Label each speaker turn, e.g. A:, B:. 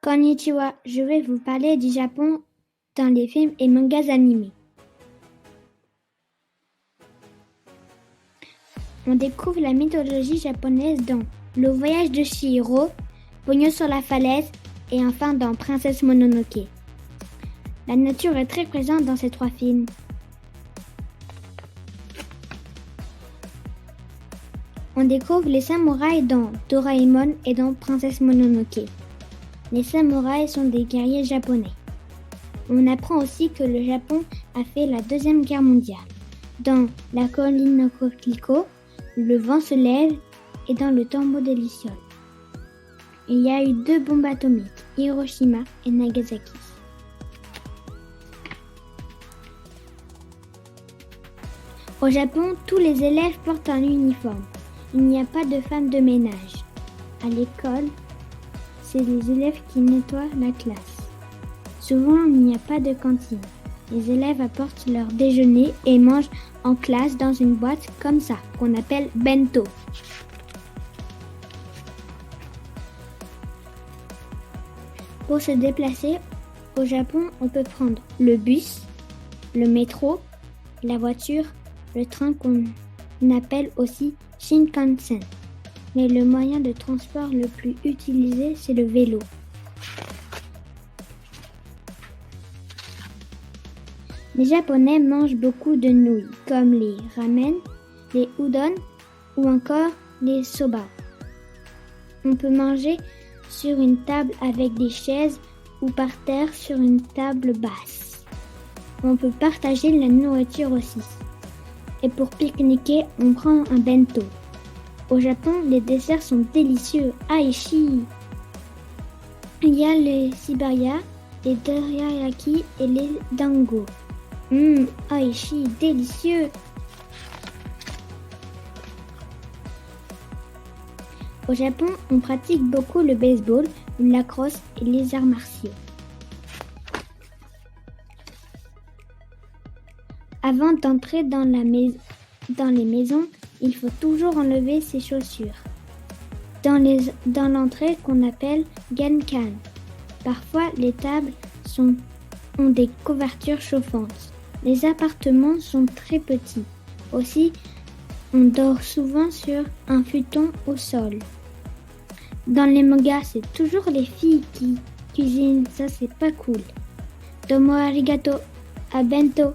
A: Konnichiwa, je vais vous parler du Japon dans les films et mangas animés. On découvre la mythologie japonaise dans Le voyage de Chihiro, Pogno sur la falaise et enfin dans Princesse Mononoke. La nature est très présente dans ces trois films. On découvre les samouraïs dans Doraemon et dans Princesse Mononoke. Les samouraïs sont des guerriers japonais. On apprend aussi que le Japon a fait la Deuxième Guerre mondiale. Dans La colline no Coquelicot, Le vent se lève et dans Le tombeau de l'Issiole. Il y a eu 2 bombes atomiques, Hiroshima et Nagasaki. Au Japon, tous les élèves portent un uniforme. Il n'y a pas de femme de ménage. À l'école, c'est les élèves qui nettoient la classe. Souvent, il n'y a pas de cantine. Les élèves apportent leur déjeuner et mangent en classe dans une boîte comme ça, qu'on appelle bento. Pour se déplacer au Japon, on peut prendre le bus, le métro, la voiture, le train qu'on appelle aussi Shinkansen. Mais le moyen de transport le plus utilisé, c'est le vélo. Les Japonais mangent beaucoup de nouilles, comme les ramen, les udon ou encore les soba. On peut manger sur une table avec des chaises ou par terre sur une table basse. On peut partager la nourriture aussi. Et pour pique-niquer, on prend un bento. Au Japon, les desserts sont délicieux. Aishi! Il y a les sibaria, les dorayaki et les dango. Aishi, délicieux! Au Japon, on pratique beaucoup le baseball, le lacrosse et les arts martiaux. Avant d'entrer dans les maisons, il faut toujours enlever ses chaussures. Dans l'entrée qu'on appelle genkan. Parfois, les tables ont des couvertures chauffantes. Les appartements sont très petits. Aussi, on dort souvent sur un futon au sol. Dans les mangas, c'est toujours les filles qui cuisinent. Ça, c'est pas cool. Domo arigato. À bientôt.